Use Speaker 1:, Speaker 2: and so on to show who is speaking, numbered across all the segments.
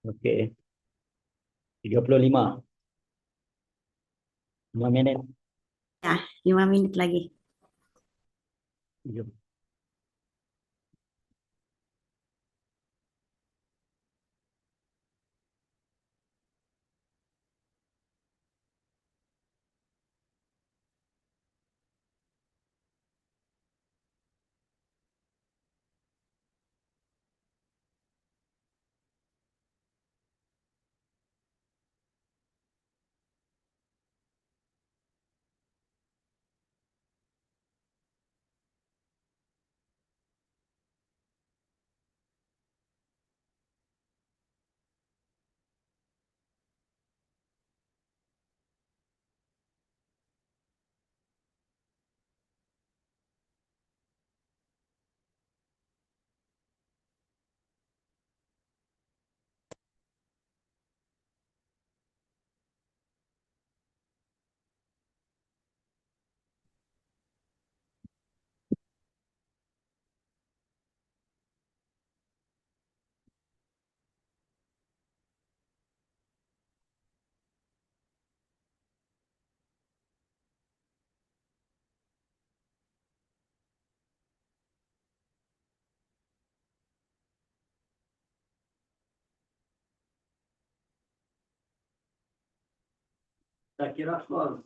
Speaker 1: Oke, 35. 5 menit.
Speaker 2: Ya, 5 menit lagi.
Speaker 1: Yuk. Saya kira soal.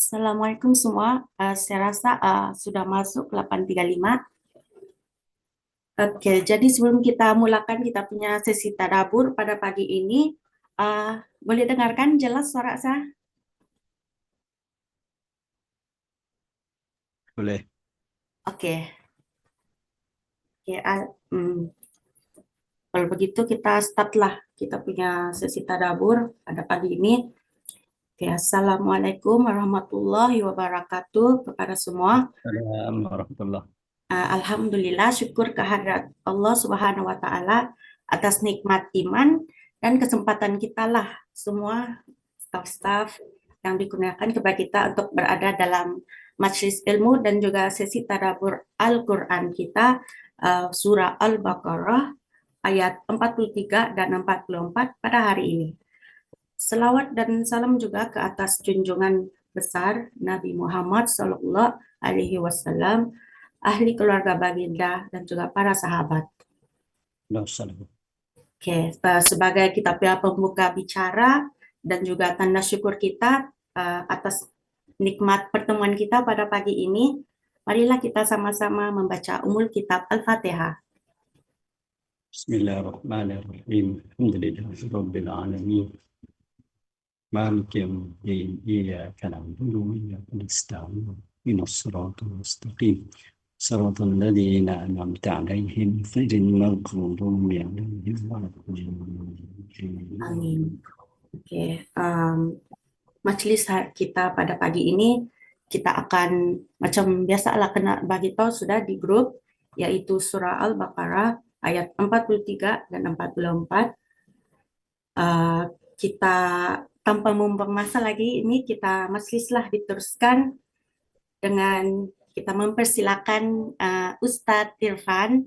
Speaker 2: Assalamualaikum semua. Saya rasa sudah masuk 8.35. Oke, jadi sebelum kita mulakan kita punya sesi tadabbur pada pagi ini, boleh dengarkan jelas suara saya?
Speaker 1: Boleh.
Speaker 2: Oke, oke. Kalau begitu kita start lah kita punya sesi tadabbur pada pagi ini. Oke, Assalamualaikum warahmatullahi wabarakatuh kepada semua.
Speaker 1: Assalamualaikum warahmatullahi.
Speaker 2: Alhamdulillah, syukur kehadirat Allah Subhanahu wa Ta'ala atas nikmat iman dan kesempatan kita lah semua staf-staf yang digunakan kepada kita untuk berada dalam majelis ilmu dan juga sesi tadabbur Al-Quran kita, surah Al-Baqarah ayat 43 dan 44 pada hari ini. Selawat dan salam juga ke atas junjungan besar Nabi Muhammad Sallallahu Alaihi Wasallam, ahli keluarga baginda dan juga para sahabat.
Speaker 1: Assalamualaikum.
Speaker 2: Oke, sebagai kita punya pembuka bicara dan juga tanda syukur kita atas nikmat pertemuan kita pada pagi ini, marilah kita sama-sama membaca umul kitab Al-Fatihah.
Speaker 1: Bismillahirrahmanirrahim. Alhamdulillahi Rabbil Alamin. مالك يوم الدين إياك نعبد وإياك نستعين اهدنا الصراط المستقيم صراط الذين أنعمت عليهم غير المغضوب عليهم ولا الضالين.
Speaker 2: Amin. Oke, majelis kita pada pagi ini kita akan macam biasa lah kena bagi tahu sudah di grup, yaitu surah Al-Baqarah ayat 43 dan 44. Kita tanpa membuang masa lagi ini kita majelislah diteruskan dengan kita mempersilakan Ustadz Irfan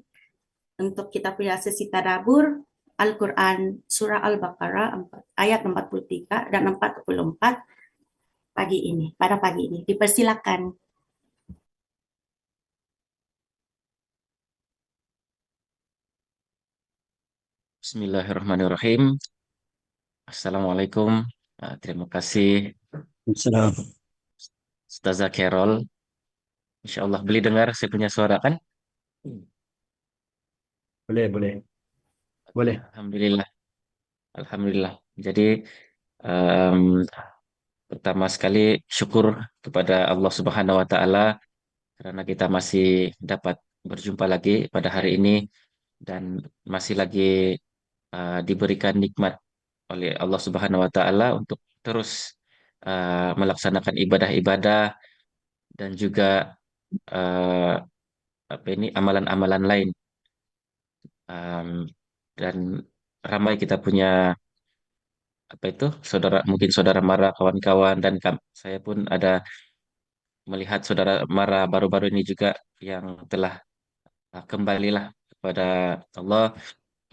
Speaker 2: untuk kita punya sesi tadabbur Al-Quran surah Al-Baqarah ayat 43 dan 44 pagi ini, pada pagi ini. Dipersilakan.
Speaker 3: Bismillahirrahmanirrahim. Assalamualaikum. Terima kasih
Speaker 1: Salam.
Speaker 3: Ustazah Carol. Insya Allah beli dengar saya punya suara kan?
Speaker 1: Boleh. Boleh.
Speaker 3: Alhamdulillah. Alhamdulillah. Jadi em, pertama sekali syukur kepada Allah Subhanahu wa Ta'ala karena kita masih dapat berjumpa lagi pada hari ini dan masih lagi diberikan nikmat oleh Allah Subhanahu wa Ta'ala untuk terus melaksanakan ibadah-ibadah dan juga eh, apa ini amalan-amalan lain. Em, dan ramai kita punya apa itu saudara, mungkin saudara mara, kawan-kawan, dan saya pun ada melihat saudara mara baru-baru ini juga yang telah kembalilah kepada Allah,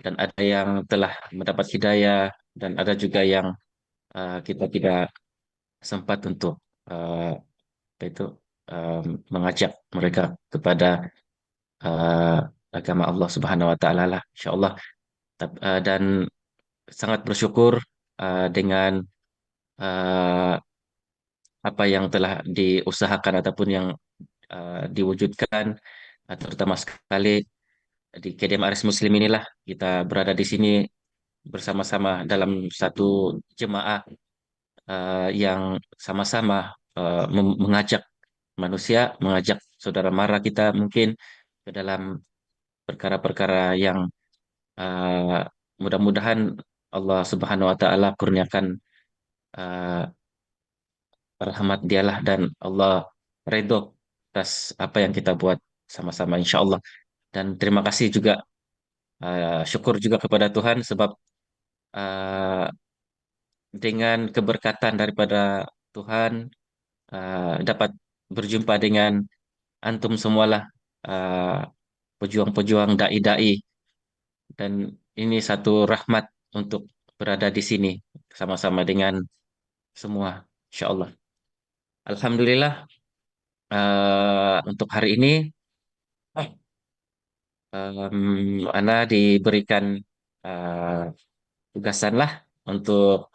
Speaker 3: dan ada yang telah mendapat hidayah, dan ada juga yang kita tidak sempat untuk eh, apa itu mengajak mereka kepada eh, agama Allah Subhanahu wa taala lah, insyaallah. Dan sangat bersyukur dengan eh, apa yang telah diusahakan ataupun yang diwujudkan, terutama sekali di KDM Aris Muslim inilah kita berada di sini bersama-sama dalam satu jemaah yang sama-sama mengajak manusia, mengajak saudara mara kita mungkin ke dalam perkara-perkara yang uh, mudah-mudahan Allah Subhanahu wa taala kurniakan uh, rahmat dialah dan Allah redho atas apa yang kita buat sama-sama insya Allah. Dan terima kasih juga, syukur juga kepada Tuhan sebab uh, dengan keberkatan daripada Tuhan dapat berjumpa dengan antum semualah, uh, pejuang-pejuang dai-dai, dan ini satu rahmat untuk berada di sini sama-sama dengan semua insya Allah. Alhamdulillah, untuk hari ini Ana diberikan uh, tugasan lah untuk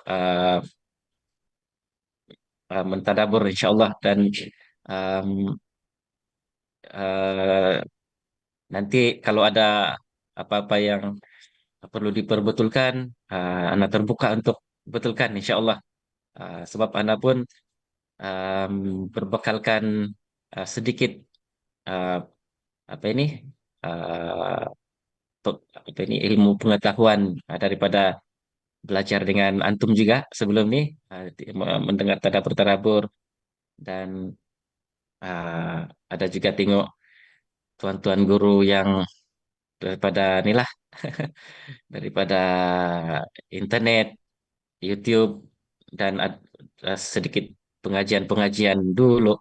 Speaker 3: mentadabur insya Allah, dan um, uh, nanti kalau ada apa-apa yang perlu diperbetulkan, Ana terbuka untuk betulkan insya Allah. Sebab Ana pun um, berbekalkan sedikit uh, apa ini uh, apa ini ilmu pengetahuan daripada belajar dengan antum juga sebelum ini, mendengar tadabbur-tadabbur, dan uh, ada juga tengok tuan-tuan guru yang daripada inilah daripada internet, YouTube, dan sedikit pengajian-pengajian dulu.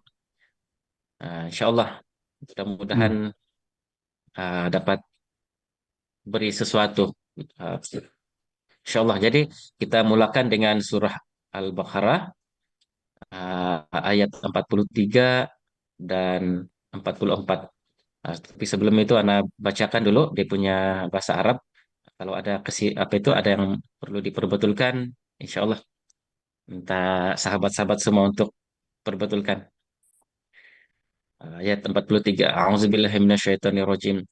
Speaker 3: Insya Allah, mudah-mudahan
Speaker 1: Hmm.
Speaker 3: dapat beri sesuatu. Uh, Insya Allah. Jadi kita mulakan dengan surah Al-Baqarah ayat 43 dan 44. Tapi sebelum itu Ana bacakan dulu dia punya bahasa Arab. Kalau ada apa itu ada yang perlu diperbetulkan, insya Allah minta sahabat-sahabat semua untuk perbetulkan. Ayat 43. A'udzubillahi minasyaitonirrajim.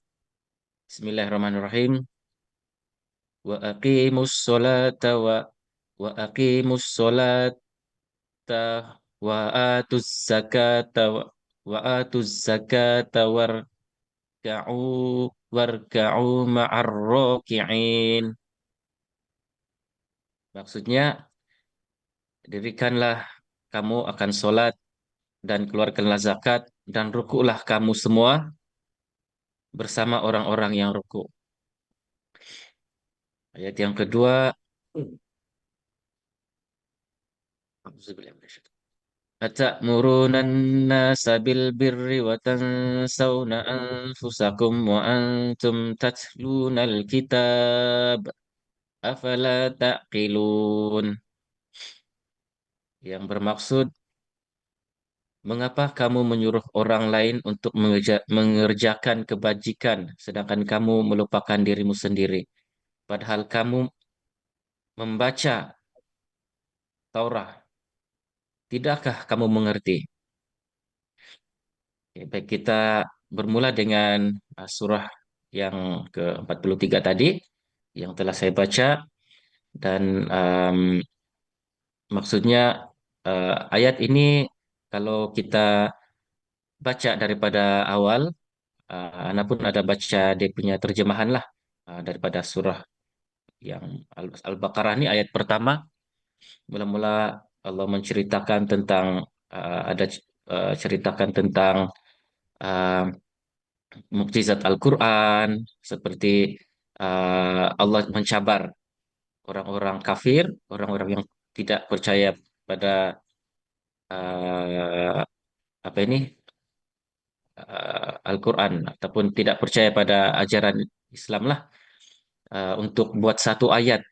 Speaker 3: Bismillahirrahmanirrahim. Wa aqimus sholata wa aqimus sholata wa atuz zakata wa atuz zakata warka'u ma'ar raki'in. Maksudnya, dirikanlah kamu akan sholat dan keluarkanlah zakat dan rukuklah kamu semua bersama orang-orang yang rukuk. Ayat yang kedua, Atamuruna an-nasa bil birri wa tansawna anfusakum wa antum tatluna al-kitab afala taqilun. Yang bermaksud, mengapa kamu menyuruh orang lain untuk mengerjakan kebajikan sedangkan kamu melupakan dirimu sendiri, padahal kamu membaca Taurat? Tidakkah kamu mengerti? Oke, baik, kita bermula dengan surah yang ke-43 tadi yang telah saya baca, dan maksudnya ayat ini kalau kita baca daripada awal, Ana pun ada baca dia punya terjemahan lah, daripada surah yang Al-Baqarah ini ayat pertama. Mula-mula Allah menceritakan tentang ceritakan tentang uh, mukjizat Al-Quran, seperti Allah mencabar orang-orang kafir, orang-orang yang tidak percaya pada uh, apa ini Al-Quran ataupun tidak percaya pada ajaran Islam lah, untuk buat satu ayat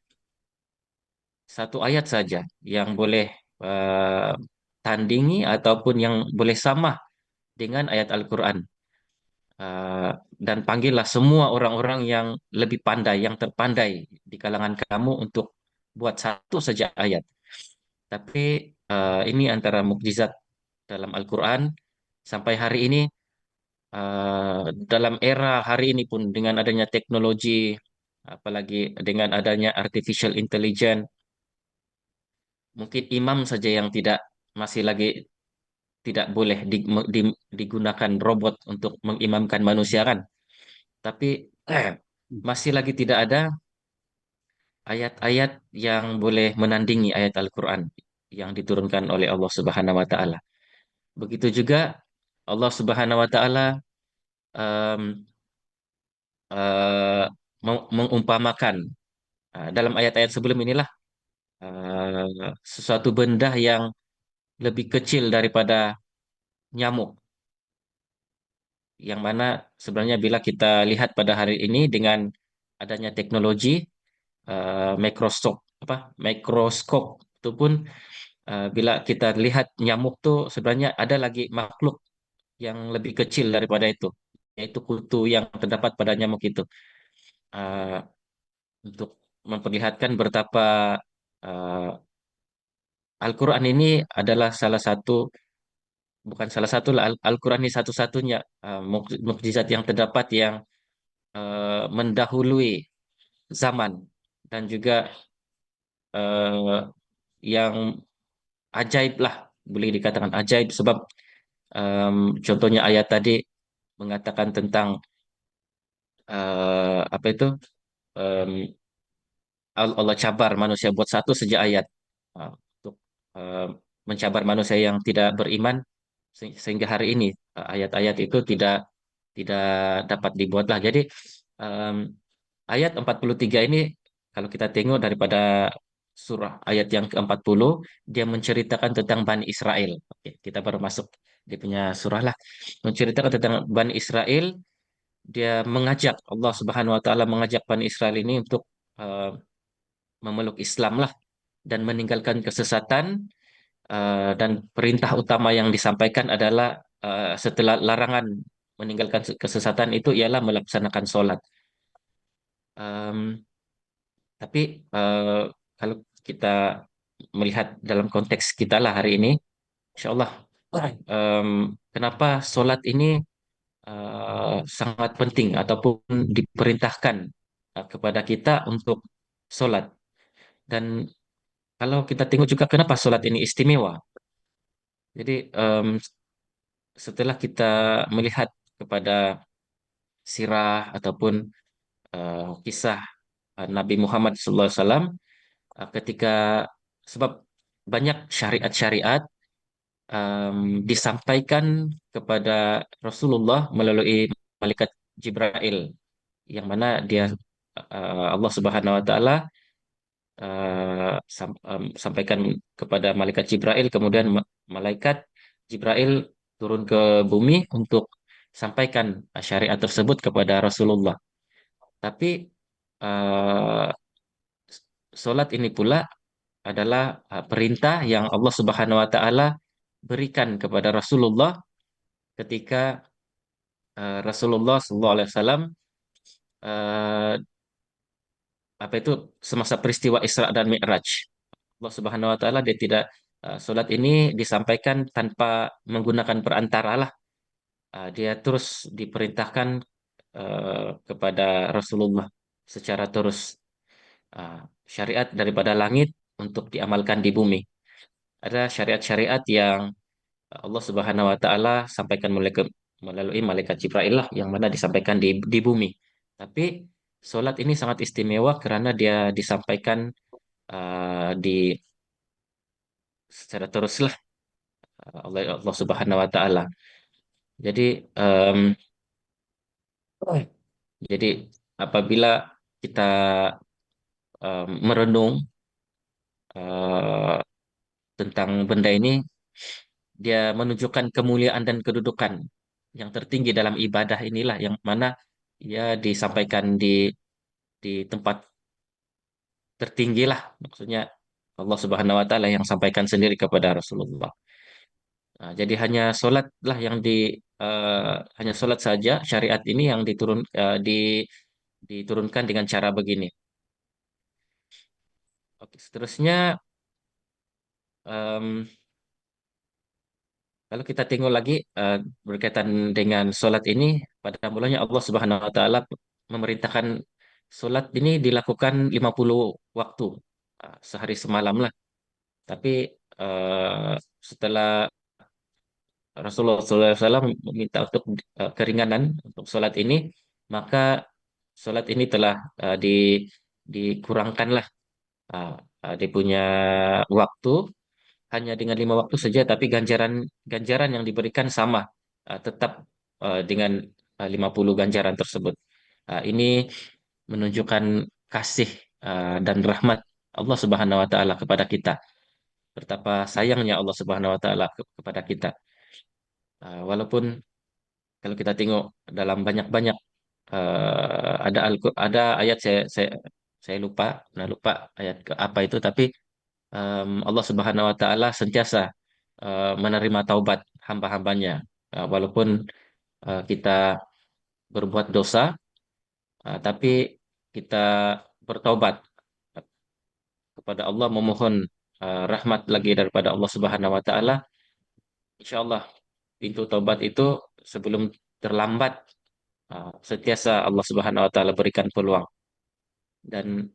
Speaker 3: saja yang boleh uh, tandingi ataupun yang boleh sama dengan ayat Al-Quran. Uh, dan panggillah semua orang-orang yang lebih pandai, yang terpandai di kalangan kamu untuk buat satu saja ayat. Tapi ini antara mukjizat dalam Al-Quran sampai hari ini. Dalam era hari ini pun dengan adanya teknologi, apalagi dengan adanya artificial intelligence, mungkin imam saja yang masih lagi tidak boleh digunakan robot untuk mengimamkan manusia kan. Tapi masih lagi tidak ada ayat-ayat yang boleh menandingi ayat Al-Quran yang diturunkan oleh Allah Subhanahu wa Ta'ala. Begitu juga Allah Subhanahu wa Ta'ala em, eh, mengumpamakan dalam ayat-ayat sebelum inilah sesuatu benda yang lebih kecil daripada nyamuk, yang mana sebenarnya bila kita lihat pada hari ini dengan adanya teknologi mikroskop itu pun, bila kita lihat nyamuk tuh sebenarnya ada lagi makhluk yang lebih kecil daripada itu, yaitu kutu yang terdapat pada nyamuk itu. Uh, untuk memperlihatkan betapa uh, Al-Quran ini adalah salah satu, bukan salah satu lah, Al-Quran ini satu-satunya mukjizat yang terdapat yang mendahului zaman, dan juga uh, yang ajaib lah, boleh dikatakan ajaib sebab contohnya ayat tadi mengatakan tentang apa itu, em, Allah cabar manusia buat satu saja ayat, untuk mencabar manusia yang tidak beriman, sehingga hari ini ayat-ayat itu tidak dapat dibuat lah. Jadi em, ayat 43 ini kalau kita tengok daripada surah ayat yang ke-40, dia menceritakan tentang Bani Israel. Oke, kita baru masuk dia punya surah lah. Menceritakan tentang Bani Israel, dia mengajak Allah Subhanahu wa taala mengajak Bani Israel ini untuk eh, memeluk Islam lah dan meninggalkan kesesatan, dan perintah utama yang disampaikan adalah setelah larangan meninggalkan kesesatan itu ialah melaksanakan sholat. Em, tapi kalau kita melihat dalam konteks kita lah hari ini, insya Allah, em, kenapa sholat ini sangat penting ataupun diperintahkan kepada kita untuk sholat. Dan kalau kita tengok juga kenapa sholat ini istimewa. Jadi setelah kita melihat kepada sirah ataupun kisah Nabi Muhammad SAW, ketika sebab banyak syariat-syariat disampaikan kepada Rasulullah melalui malaikat Jibril, yang mana dia Allah Subhanahu Wa Taala sampaikan kepada malaikat Jibril, kemudian malaikat Jibril turun ke bumi untuk sampaikan syariat tersebut kepada Rasulullah. Tapi eh, solat ini pula adalah perintah yang Allah Subhanahu wa taala berikan kepada Rasulullah ketika Rasulullah sallallahu alaihi wasallam eh, apa itu semasa peristiwa Isra dan Mi'raj. Allah Subhanahu wa taala dia tidak solat ini disampaikan tanpa menggunakan perantara lah. Dia terus diperintahkan kepada Rasulullah secara terus, uh, syariat daripada langit untuk diamalkan di bumi. Ada syariat-syariat yang Allah Subhanahu wa taala sampaikan melalui malaikat Jibril lah, yang mana disampaikan di bumi. Tapi solat ini sangat istimewa karena dia disampaikan di secara terus lah oleh Allah Subhanahu wa taala. Jadi em, jadi apabila kita merenung eh, tentang benda ini, dia menunjukkan kemuliaan dan kedudukan yang tertinggi dalam ibadah inilah, yang mana ia disampaikan di tempat tertinggi lah, maksudnya Allah Subhanahu wa taala yang sampaikan sendiri kepada Rasulullah. Nah, jadi hanya solat saja syariat ini yang diturunkan dengan cara begini. Oke, seterusnya, em, kalau kita tengok lagi berkaitan dengan solat ini, pada mulanya Allah Subhanahu wa taala memerintahkan solat ini dilakukan 50 waktu, sehari semalam lah. Tapi eh, setelah Rasulullah SAW meminta untuk keringanan untuk solat ini, maka solat ini telah dikurangkan lah, uh, dia punya waktu hanya dengan 5 waktu saja, tapi ganjaran ganjaran yang diberikan sama, tetap dengan 50 ganjaran tersebut. Ini menunjukkan kasih dan rahmat Allah Subhanahu wa taala kepada kita. Betapa sayangnya Allah Subhanahu wa taala kepada kita. Walaupun kalau kita tengok dalam banyak-banyak ada ayat, saya lupa, lupa ayat ke apa itu, tapi Allah Subhanahu wa taala sentiasa menerima taubat hamba-hambanya. Walaupun kita berbuat dosa, tapi kita bertaubat kepada Allah, memohon rahmat lagi daripada Allah Subhanahu wa taala. Insya Allah pintu taubat itu sebelum terlambat, sentiasa Allah Subhanahu wa taala berikan peluang. Dan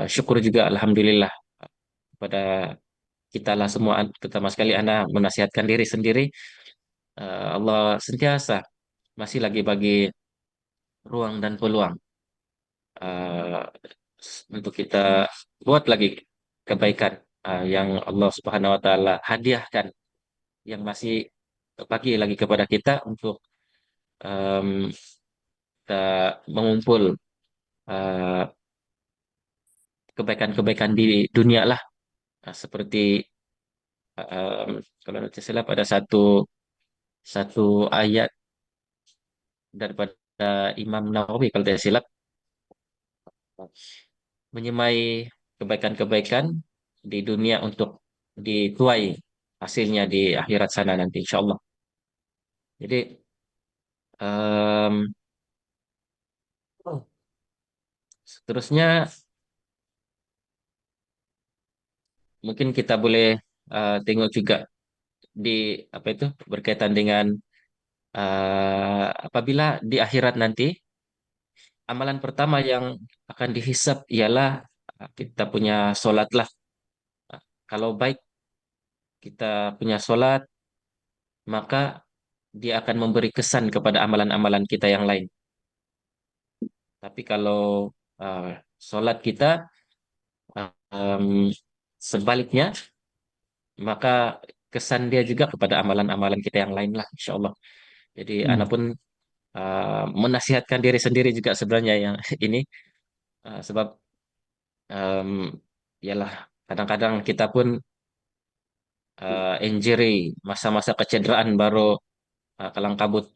Speaker 3: syukur juga alhamdulillah kepada kita lah semua, terutama sekali Anda menasihatkan diri sendiri. Allah sentiasa masih lagi bagi ruang dan peluang uh, untuk kita buat lagi kebaikan yang Allah Subhanahu wa taala hadiahkan, yang masih bagi lagi kepada kita untuk kita mengumpul uh, kebaikan-kebaikan di dunia lah. Seperti kalau nanti silap ada satu satu ayat daripada Imam Nawawi kalau tidak silap menyemai kebaikan-kebaikan di dunia untuk dituai hasilnya di akhirat sana nanti insya Allah. Jadi em, seterusnya mungkin kita boleh tengok juga di apa itu berkaitan dengan apabila di akhirat nanti amalan pertama yang akan dihisap ialah kita punya solat lah. Kalau baik kita punya solat, maka dia akan memberi kesan kepada amalan-amalan kita yang lain. Tapi kalau uh, solat kita sebaliknya, maka kesan dia juga kepada amalan-amalan kita yang lain lah, insya Allah. Jadi anak
Speaker 1: Hmm.
Speaker 3: pun menasihatkan diri sendiri juga sebenarnya yang ini, sebab um, yalah kadang-kadang kita pun injury masa-masa kecederaan baru kalang kabut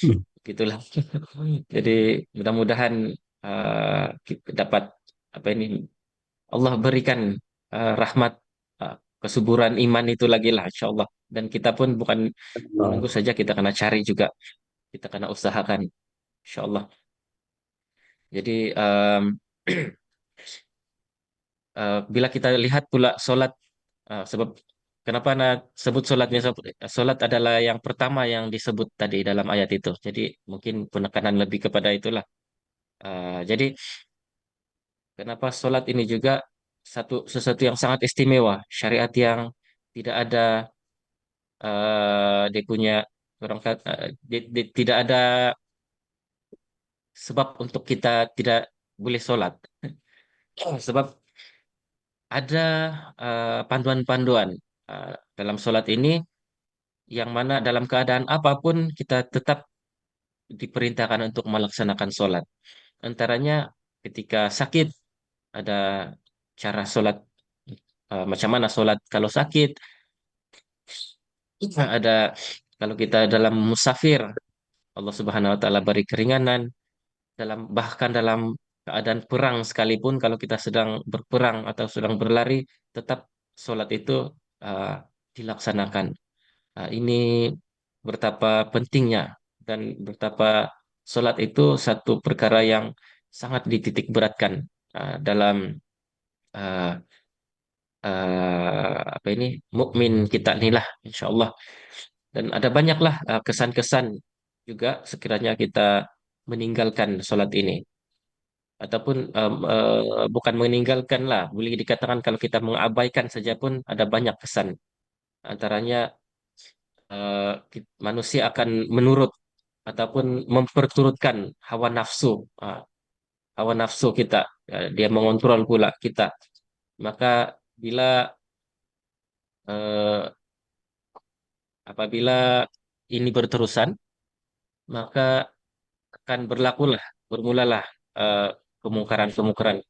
Speaker 1: Hmm.
Speaker 3: gitulah. Jadi mudah-mudahan kita dapat apa ini Allah berikan rahmat uh, kesuburan iman itu lagi lah insya Allah. Dan kita pun bukan menunggu
Speaker 1: Allah.
Speaker 3: saja, kita kena cari juga, kita kena usahakan insya Allah. Jadi bila kita lihat pula solat, sebab kenapa nak sebut solatnya, solat adalah yang pertama yang disebut tadi dalam ayat itu. Jadi mungkin penekanan lebih kepada itulah. Jadi kenapa solat ini juga sesuatu yang sangat istimewa, syariat yang tidak ada dia punya tidak ada sebab untuk kita tidak boleh sholat. Sebab ada panduan-panduan dalam sholat ini yang mana dalam keadaan apapun kita tetap diperintahkan untuk melaksanakan sholat. Antaranya ketika sakit ada cara sholat, macam mana sholat kalau sakit. Ada kalau kita dalam musafir Allah Subhanahu Wa Taala beri keringanan, bahkan dalam keadaan perang sekalipun kalau kita sedang berperang atau sedang berlari tetap sholat itu uh, dilaksanakan. Ini betapa pentingnya dan betapa sholat itu satu perkara yang sangat dititik beratkan dalam uh, apa ini mukmin kita inilah insya Allah. Dan ada banyaklah kesan-kesan juga sekiranya kita meninggalkan sholat ini ataupun bukan meninggalkan lah, boleh dikatakan kalau kita mengabaikan saja pun ada banyak kesan. Antaranya manusia akan menurut ataupun memperturutkan hawa nafsu, hawa nafsu kita. Dia mengontrol pula kita. Maka bila eh, apabila ini berterusan, maka akan bermulalah eh, kemungkaran-kemungkaran,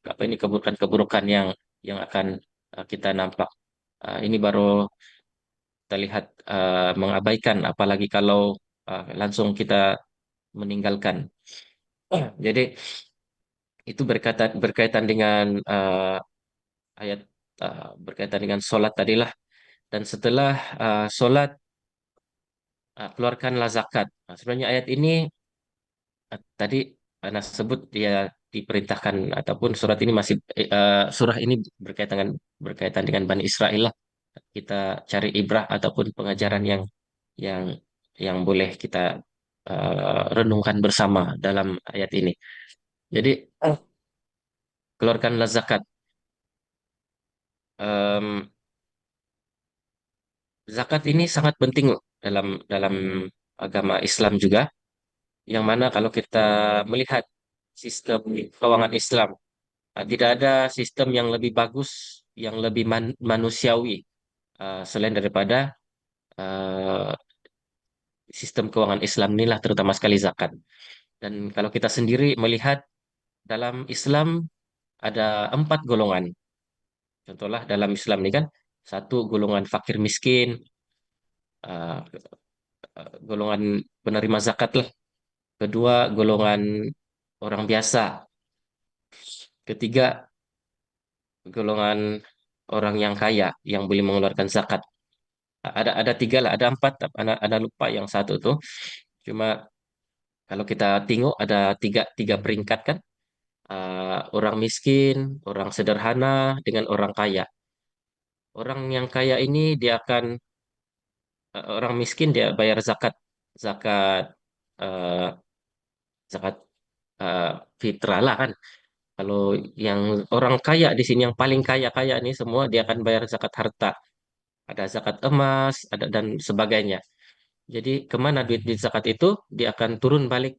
Speaker 3: apa ini keburukan-keburukan yang akan kita nampak. Ini baru kita lihat mengabaikan, apalagi kalau langsung kita meninggalkan. Jadi itu berkaitan dengan ayat berkaitan dengan solat tadilah. Dan setelah solat keluarkanlah zakat. Sebenarnya ayat ini tadi Anas sebut dia diperintahkan ataupun surat ini masih surah ini berkaitan dengan Bani Israel lah. Kita cari ibrah ataupun pengajaran yang yang boleh kita renungkan bersama dalam ayat ini. Jadi keluarkanlah zakat. Em, Zakat ini sangat penting loh dalam dalam agama Islam juga. Yang mana kalau kita melihat sistem keuangan Islam, tidak ada sistem yang lebih bagus, yang lebih manusiawi selain daripada uh, sistem keuangan Islam inilah terutama sekali zakat. Dan kalau kita sendiri melihat dalam Islam ada 4 golongan. Contohlah dalam Islam ini kan, satu golongan fakir miskin, eh, golongan penerima zakat lah. Kedua golongan orang biasa. Ketiga golongan orang yang kaya yang boleh mengeluarkan zakat. Ada tiga lah, ada empat, ada lupa yang satu tuh. Cuma kalau kita tengok ada tiga peringkat kan. Orang miskin, orang sederhana, dengan orang kaya. Orang yang kaya ini dia akan orang miskin dia bayar zakat, zakat eh, zakat eh, fitrah lah kan. Kalau yang orang kaya di sini yang paling kaya kaya ini semua dia akan bayar zakat harta. Ada zakat emas, ada dan sebagainya. Jadi kemana duit zakat itu? Dia akan turun balik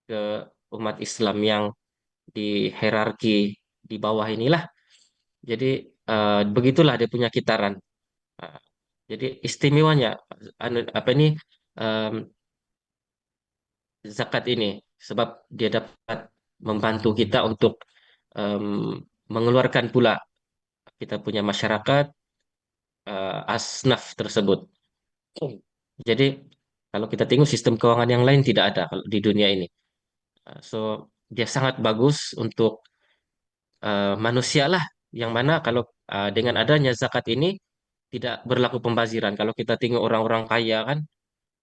Speaker 3: ke umat Islam yang di hierarki di bawah inilah. Jadi begitulah dia punya kitaran. Ah, jadi istimewanya apa ini em, zakat ini sebab dia dapat membantu kita untuk em, mengeluarkan pula kita punya masyarakat asnaf tersebut. Jadi kalau kita tengok sistem keuangan yang lain tidak ada kalau di dunia ini. So dia sangat bagus untuk manusia lah yang mana kalau dengan adanya zakat ini tidak berlaku pembaziran. Kalau kita tengok orang-orang kaya kan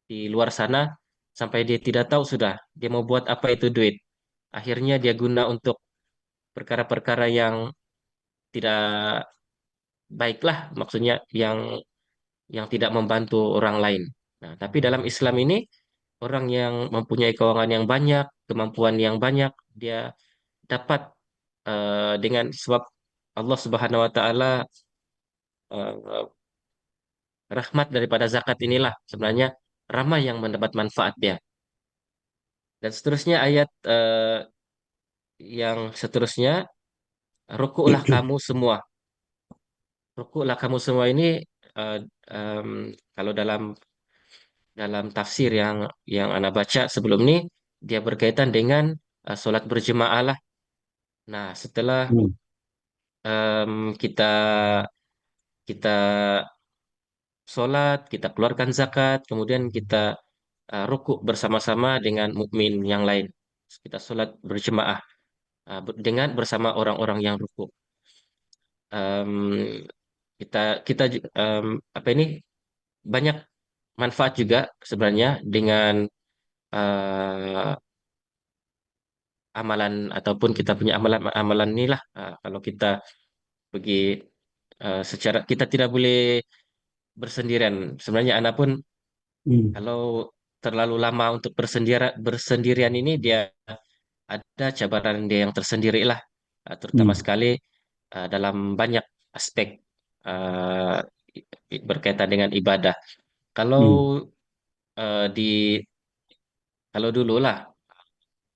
Speaker 3: di luar sana sampai dia tidak tahu sudah dia mau buat apa itu duit. Akhirnya dia guna untuk perkara-perkara yang tidak baiklah, maksudnya yang tidak membantu orang lain. Nah, tapi dalam Islam ini orang yang mempunyai keuangan yang banyak, kemampuan yang banyak, dia dapat dengan sebab Allah Subhanahu wa taala eh, rahmat daripada zakat inilah sebenarnya ramai yang mendapat manfaatnya. Dan seterusnya ayat yang seterusnya, rukuklah kamu semua. Rukuklah kamu semua ini eh, em, kalau dalam dalam tafsir yang Anda baca sebelum ini dia berkaitan dengan sholat berjemaah lah. Nah, setelah
Speaker 1: Hmm.
Speaker 3: kita kita sholat, kita keluarkan zakat, kemudian kita rukuk bersama-sama dengan mukmin yang lain. Kita sholat berjemaah dengan bersama orang-orang yang rukuk. Em, kita kita apa ini banyak manfaat juga sebenarnya dengan eh, amalan ataupun kita punya amalan inilah. Kalau kita pergi secara kita tidak boleh bersendirian. Sebenarnya anak pun
Speaker 1: Hmm.
Speaker 3: kalau terlalu lama untuk bersendirian ini dia ada cabaran dia yang tersendiri lah, terutama
Speaker 1: Hmm.
Speaker 3: sekali dalam banyak aspek uh, berkaitan dengan ibadah. Kalau
Speaker 1: Hmm.
Speaker 3: di kalau dulu lah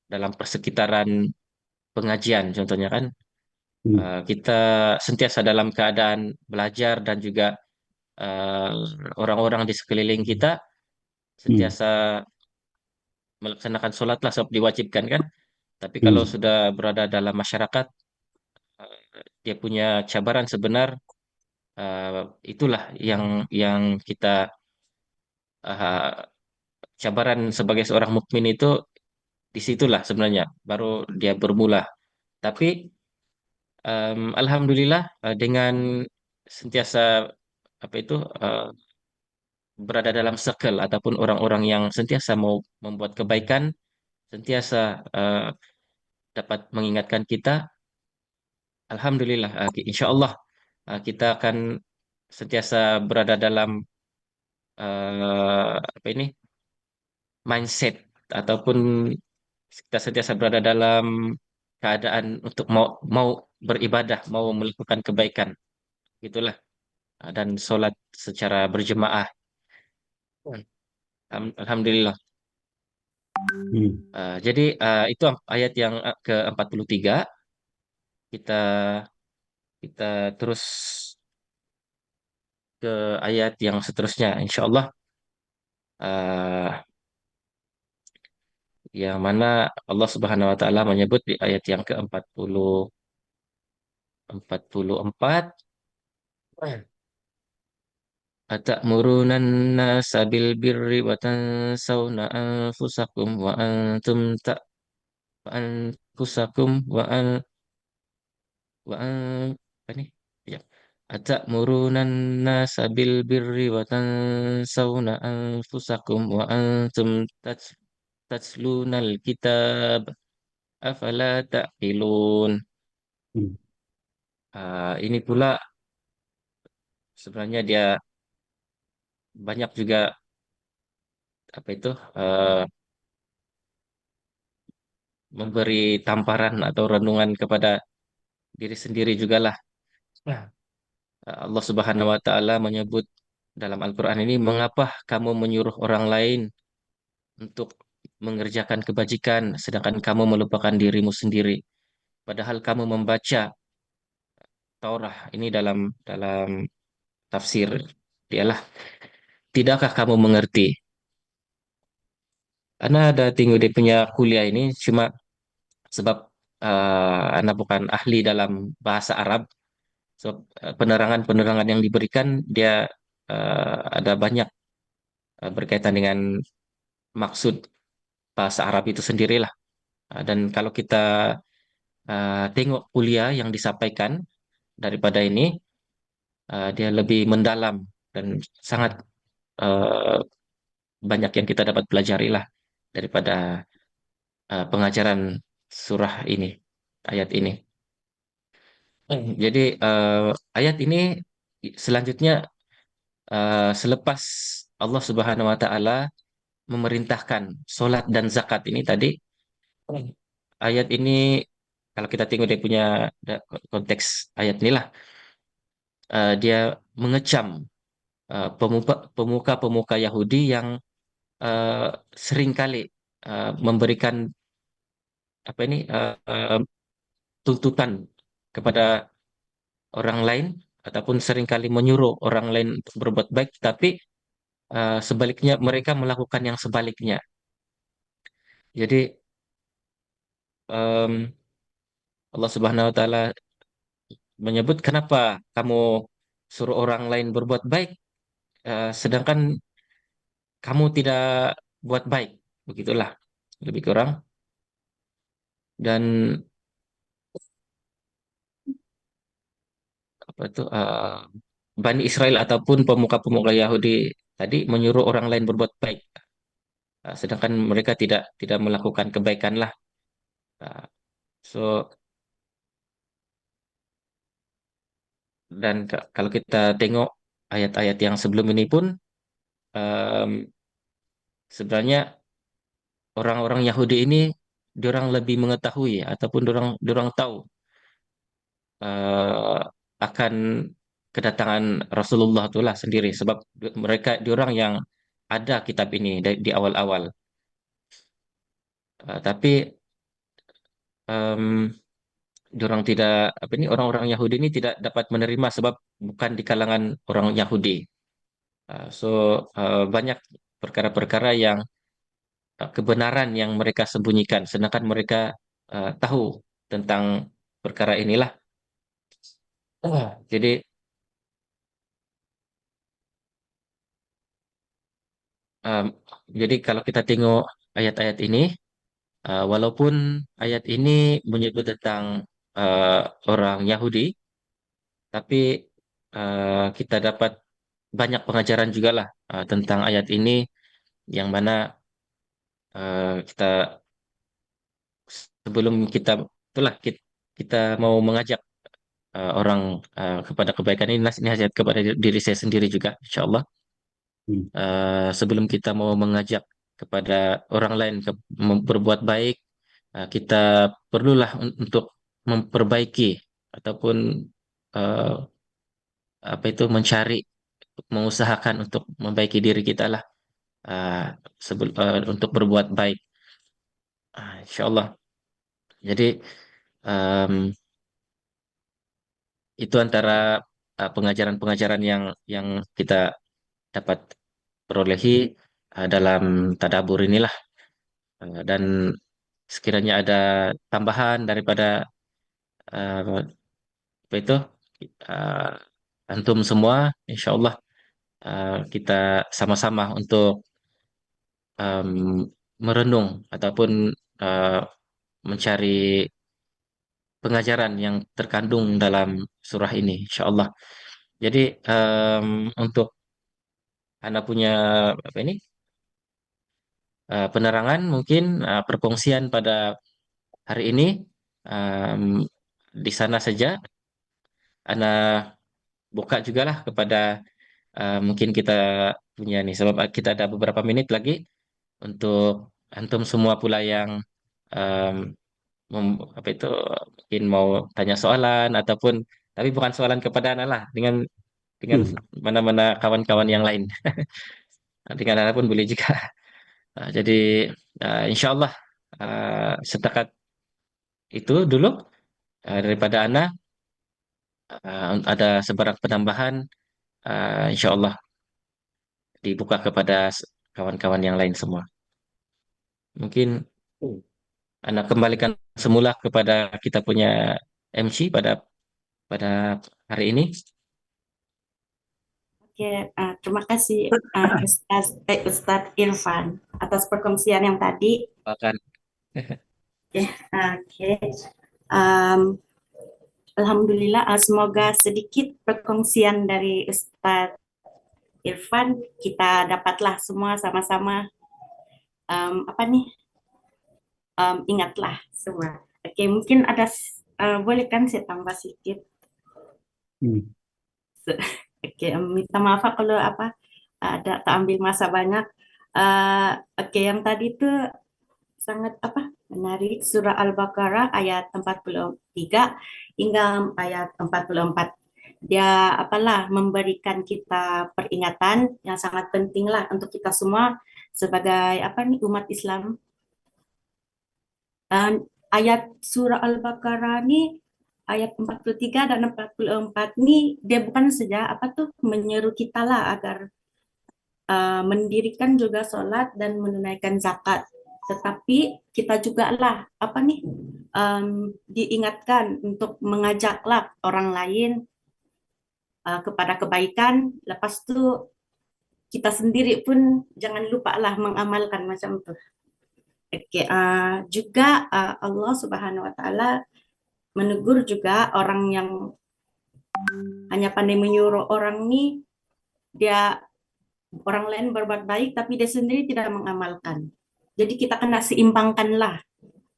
Speaker 3: dalam persekitaran pengajian contohnya kan
Speaker 1: Hmm.
Speaker 3: kita sentiasa dalam keadaan belajar dan juga eh, orang-orang di sekeliling kita
Speaker 1: Hmm.
Speaker 3: sentiasa melaksanakan sholat lah sebab diwajibkan kan. Tapi kalau
Speaker 1: Hmm.
Speaker 3: sudah berada dalam masyarakat, dia punya cabaran sebenar, eh, itulah yang kita eh, cabaran sebagai seorang mukmin itu disitulah sebenarnya baru dia bermula. Tapi alhamdulillah dengan sentiasa apa itu berada dalam circle ataupun orang-orang yang sentiasa mau membuat kebaikan, sentiasa dapat mengingatkan kita, alhamdulillah insya Allah kita akan sentiasa berada dalam apa ini mindset ataupun kita sentiasa berada dalam keadaan untuk mau mau beribadah, mau melakukan kebaikan, gitulah. Dan sholat secara berjemaah. Alhamdulillah.
Speaker 1: Hmm.
Speaker 3: Jadi itu ayat yang ke-43. Kita kita terus ke ayat yang seterusnya, insya Allah. Yang mana Allah Subhanahu Wa Taala menyebut di ayat yang ke-44 44. Atamuruna nasa bil birri wa tansawna anfusakum wa antum ta wa anfusakum wa an apa nih? Ya. Atamuruna nasa bil birri wa tansawna anfusakum wa antum tatslunal kitab afala ta'qilun.
Speaker 1: hmm,
Speaker 3: Ini pula sebenarnya dia banyak juga apa itu memberi tamparan atau renungan kepada diri sendiri juga lah. Nah, Allah Subhanahu wa taala menyebut dalam Al-Qur'an ini, mengapa kamu menyuruh orang lain untuk mengerjakan kebajikan sedangkan kamu melupakan dirimu sendiri, padahal kamu membaca Taurah. Ini dalam tafsir dialah, tidakkah kamu mengerti? Karena ada tinggal dia punya kuliah ini, cuma sebab Anda bukan ahli dalam bahasa Arab. So, penerangan-penerangan yang diberikan dia ada banyak berkaitan dengan maksud bahasa Arab itu sendirilah. Dan kalau kita tengok kuliah yang disampaikan daripada ini, dia lebih mendalam dan sangat uh, banyak yang kita dapat pelajari lah daripada pengajaran surah ini, ayat ini. Jadi ayat ini selanjutnya, selepas Allah Subhanahu wa taala memerintahkan sholat dan zakat ini tadi, ayat ini kalau kita tengok dia punya konteks ayat inilah, dia mengecam pemuka-pemuka Yahudi yang eh, seringkali memberikan apa ini tuntutan kepada orang lain ataupun seringkali menyuruh orang lain untuk berbuat baik, tapi sebaliknya mereka melakukan yang sebaliknya. Jadi em, Allah Subhanahu wa taala menyebut, kenapa kamu suruh orang lain berbuat baik sedangkan kamu tidak buat baik. Begitulah lebih kurang. Dan apa itu Bani Israel ataupun pemuka-pemuka Yahudi tadi menyuruh orang lain berbuat baik, sedangkan mereka tidak melakukan kebaikan lah. Uh, so dan kalau kita tengok ayat-ayat yang sebelum ini pun, em, sebenarnya orang-orang Yahudi ini diorang lebih mengetahui ataupun diorang tahu eh, akan kedatangan Rasulullah itulah sendiri, sebab mereka diorang yang ada kitab ini di awal-awal. Tapi em, diorang tidak apa ini orang-orang Yahudi ini tidak dapat menerima sebab bukan di kalangan orang Yahudi. So banyak perkara-perkara yang kebenaran yang mereka sembunyikan, sedangkan mereka tahu tentang perkara inilah. Jadi em, jadi kalau kita tengok ayat-ayat ini, walaupun ayat ini menyebut tentang eh, orang Yahudi, tapi kita dapat banyak pengajaran juga lah tentang ayat ini, yang mana kita sebelum kita itulah kita mau mengajak orang kepada kebaikan ini, nasihat kepada diri saya sendiri juga, insya Allah.
Speaker 1: hmm,
Speaker 3: Sebelum kita mau mengajak kepada orang lain berbuat baik, kita perlulah untuk memperbaiki ataupun eh, apa itu mencari, mengusahakan untuk membaiki diri kita lah, uh, untuk berbuat baik. Insya Allah. Jadi em, itu antara pengajaran-pengajaran yang kita dapat perolehi dalam tadabur inilah. Dan sekiranya ada tambahan daripada apa apa itu uh, antum semua, insya Allah kita sama-sama untuk um, merenung ataupun uh, mencari pengajaran yang terkandung dalam surah ini, insya Allah. Jadi untuk Anda punya apa ini penerangan mungkin perkongsian pada hari ini um, di sana saja. Anda buka juga lah kepada mungkin kita punya nih sebab kita ada beberapa menit lagi untuk antum semua pula yang um, apa itu mungkin mau tanya soalan ataupun tapi bukan soalan kepada Ana lah dengan
Speaker 1: hmm,
Speaker 3: mana-mana kawan-kawan yang lain. Dengan Ana pun boleh juga. Jadi insya Allah setakat itu dulu daripada Ana ada sebarang penambahan insya Allah dibuka kepada kawan-kawan yang lain semua. Mungkin Anda kembalikan semula kepada kita punya MC pada pada hari ini.
Speaker 2: Oke, terima kasih Ustadz Irfan atas perkongsian yang tadi.
Speaker 3: Bahkan
Speaker 2: Oke, Em, Alhamdulillah, semoga sedikit perkongsian dari Ustadz Irfan kita dapatlah semua sama-sama apa nih ingatlah semua. Oke, mungkin ada boleh kan saya tambah sedikit.
Speaker 1: hmm,
Speaker 2: Oke, minta maaf kalau apa ada terambil masa banyak. Oke, yang tadi itu sangat apa menarik surah Al-Baqarah ayat 43 hingga ayat 44. Dia apalah memberikan kita peringatan yang sangat penting lah untuk kita semua sebagai apa nih umat Islam. Ayat surah Al-Baqarah ini ayat 43 dan 44 ini dia bukan saja apa tuh menyeru kita lah agar mendirikan juga sholat dan menunaikan zakat. Tetapi kita juga lah apa nih diingatkan untuk mengajaklah orang lain kepada kebaikan. Lepas itu kita sendiri pun jangan lupa lah mengamalkan macam itu. Oke, juga Allah Subhanahu Wa Taala menegur juga orang yang hanya pandai menyuruh orang ini dia orang lain berbuat baik tapi dia sendiri tidak mengamalkan. Jadi kita kena seimbangkanlah.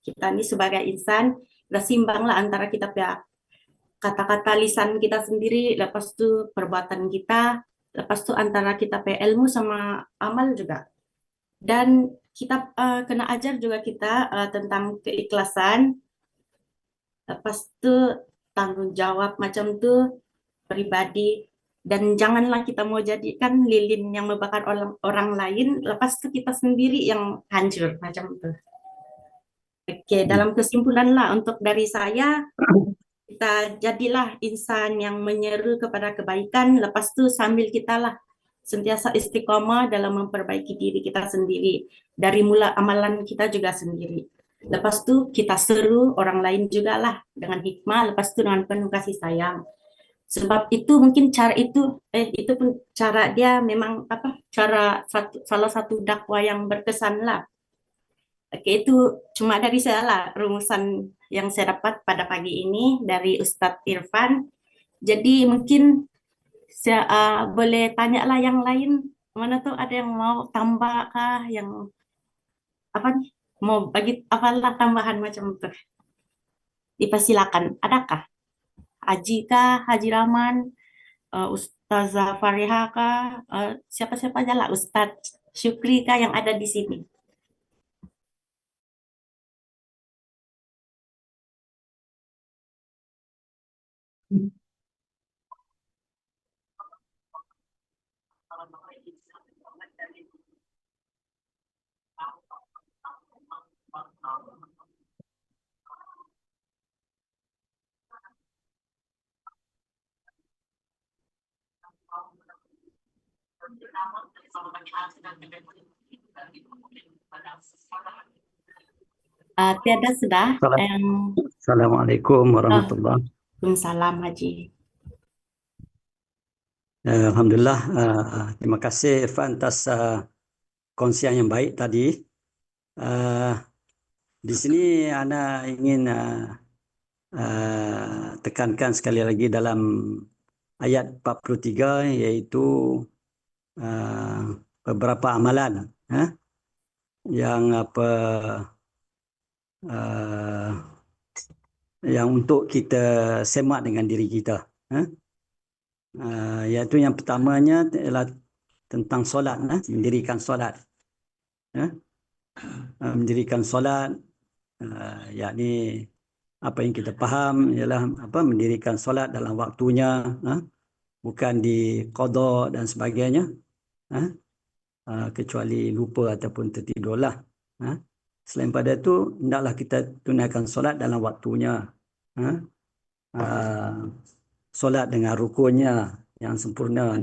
Speaker 2: Kita ini sebagai insan, kita seimbanglah antara kita kata-kata lisan kita sendiri, lepas itu perbuatan kita, lepas itu antara kita ilmu sama amal juga. Dan kita kena ajar juga kita tentang keikhlasan, lepas itu tanggung jawab macam itu pribadi. Dan janganlah kita mau jadikan lilin yang membakar orang lain, lepas itu kita sendiri yang hancur macam itu. Oke,
Speaker 1: hmm.
Speaker 2: dalam kesimpulan lah untuk dari saya, kita jadilah insan yang menyeru kepada kebaikan, lepas itu sambil kita lah sentiasa istiqomah dalam memperbaiki diri kita sendiri. Dari mula amalan kita juga sendiri. Lepas itu kita seru orang lain juga lah dengan hikmah, lepas itu dengan penuh kasih sayang. Sebab itu mungkin cara itu pun cara dia memang apa cara salah satu dakwah yang berkesan lah. Oke, itu cuma dari saya lah rumusan yang saya dapat pada pagi ini dari Ustadz Irfan. Jadi mungkin saya boleh tanya lah yang lain. Mana tuh ada yang mau tambah kah? Yang apa nih? Mau bagi apalah tambahan macam itu? Dipersilakan. Adakah? Haji kah? Haji Rahman? Ustazah Fariha kah? Siapa-siapa aja lah. Ustadz Syukri kah yang ada di sini? Tiada sudah.
Speaker 1: Salam- Assalamualaikum
Speaker 2: Oh,
Speaker 1: warahmatullahi
Speaker 2: Waalaikumsalam Haji.
Speaker 4: Alhamdulillah, terima kasih Irfan atas kongsian yang baik tadi. Di sini Ana ingin tekankan sekali lagi dalam ayat 43, iaitu beberapa amalan yang uh, yang untuk kita semak dengan diri kita. Iaitu yang pertamanya ialah tentang solat, mendirikan solat. Mendirikan solat, yakni apa yang kita faham ialah mendirikan solat dalam waktunya, bukan di qada dan sebagainya, kecuali lupa ataupun tertidurlah. Selain pada itu, hendaklah kita tunaikan solat dalam waktunya. Solat dengan rukunnya yang sempurna,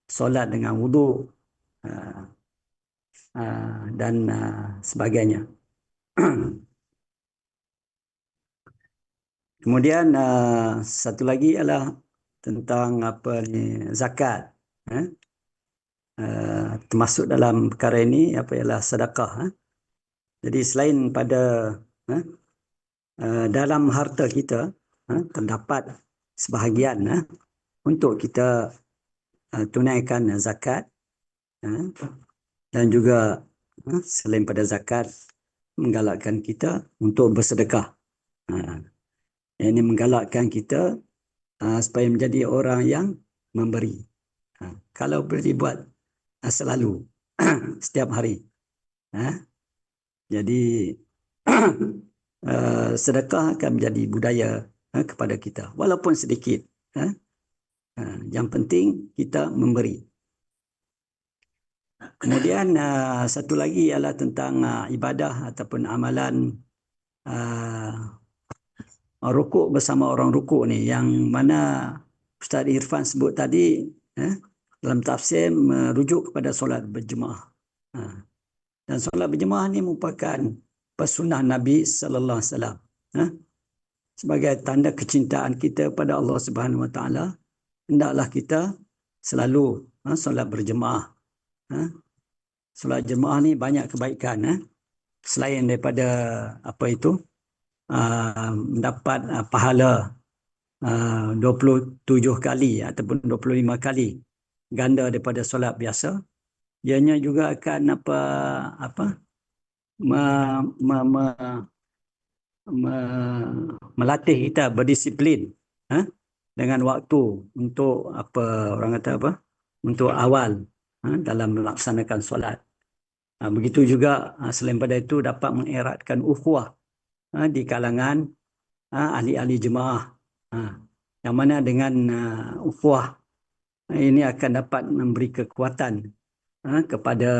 Speaker 4: solat dengan wuduk dan sebagainya. Kemudian satu lagi ialah tentang zakat. Termasuk dalam perkara ini ialah sedekah. Jadi selain pada dalam harta kita terdapat sebahagian untuk kita tunaikan zakat, dan juga selain pada zakat menggalakkan kita untuk bersedekah. Ini menggalakkan kita supaya menjadi orang yang memberi. Kalau boleh buat selalu setiap hari. Jadi sedekah akan menjadi budaya kepada kita, walaupun sedikit. Yang penting kita memberi. Kemudian satu lagi ialah tentang ibadah ataupun amalan rukuk bersama orang rukuk ni, yang mana Ustaz Irfan sebut tadi, dalam tafsir merujuk kepada solat berjemaah. Dan solat berjemaah ni merupakan pesunnah Nabi sallallahu alaihi wasallam, sebagai tanda kecintaan kita pada Allah Subhanahu Wa Taala. Hendaklah kita selalu solat berjemaah. Solat jemaah ni banyak kebaikan, selain daripada mendapat pahala 27 kali ataupun 25 kali ganda daripada solat biasa. Ianya juga akan melatih kita berdisiplin dengan waktu untuk untuk awal dalam melaksanakan solat. Begitu juga selain pada itu dapat mengeratkan ukhuwah di kalangan ahli-ahli jemaah, yang mana dengan ukhuwah ini akan dapat memberi kekuatan kepada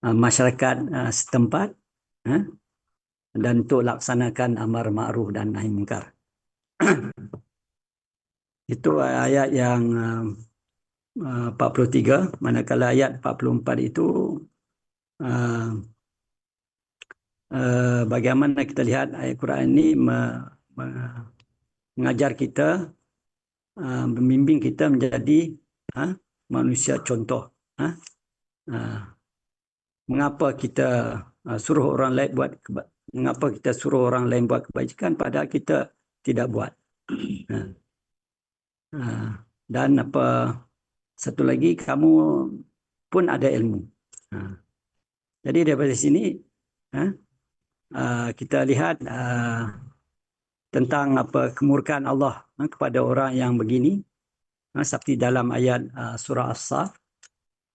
Speaker 4: masyarakat setempat, dan untuk laksanakan amar ma'ruf dan nahi munkar. Itu ayat yang 43. Manakala ayat 44 itu bagaimana kita lihat ayat Quran ini mengajar kita, membimbing kita menjadi manusia contoh. Mengapa kita suruh orang lain buat kebajikan padahal kita tidak buat. Dan satu lagi, kamu pun ada ilmu. Jadi daripada sini kita lihat tentang kemurkaan Allah kepada orang yang begini, seperti dalam ayat surah As-Saff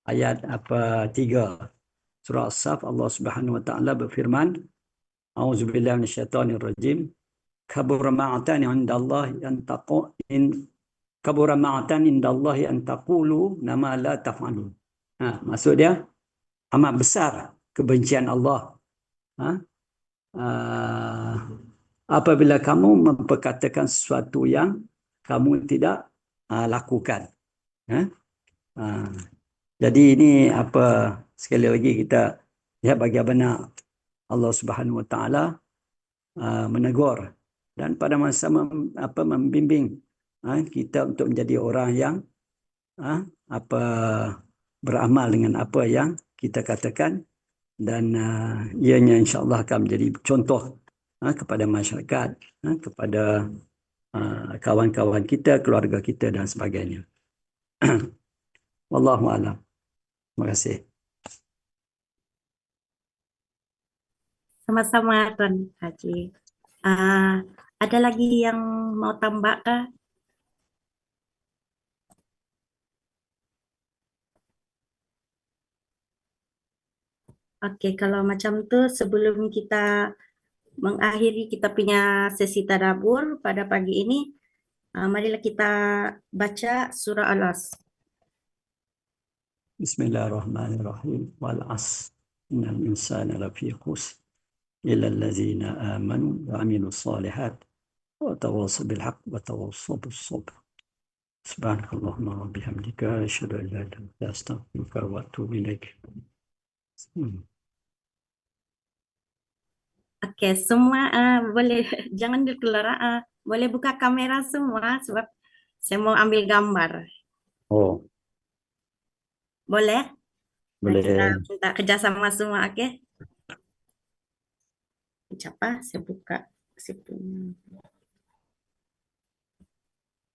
Speaker 4: ayat 3. Surah As-Saff, Allah Subhanahu Wa Taala berfirman, A'udzubillahi minasyaitonirrajim. Kabura ma'atan indallahi an taqulu nama la taf'alun. Maksud dia, amat besar kebencian Allah apabila kamu memperkatakan sesuatu yang kamu tidak lakukan. Jadi ini sekali lagi kita lihat bagaimana Allah Subhanahu Wa Taala menegur dan pada masa membimbing kita untuk menjadi orang yang beramal dengan apa yang kita katakan, dan ianya insya-Allah akan menjadi contoh kepada masyarakat, kepada kawan-kawan kita, keluarga kita dan sebagainya. Wallahu a'lam. Terima kasih.
Speaker 2: Sama-sama Tuan Haji. Ada lagi yang mau tambah kah? Oke, kalau macam tu sebelum kita mengakhiri kita punya sesi tadabbur pada pagi ini, marilah kita baca surah Al-As.
Speaker 4: Bismillahirrahmanirrahim. Wal 'asr. Innal insana lafi khusr illa allazina amanu wa 'amilus solihat wa tawassaw bil haqq wa tawassaw bis sabr. Subhanakallahumma wa bihamdika asyhadu an la ilaha illa anta astaghfiruka wa atubu ilaik.
Speaker 2: Oke, semua boleh jangan dikeluar, boleh buka kamera semua sebab saya mau ambil gambar.
Speaker 4: Oh,
Speaker 2: Boleh? Nah, kita
Speaker 4: boleh.
Speaker 2: minta kerjasama semua, oke? Siapa? Saya buka. Saya punya.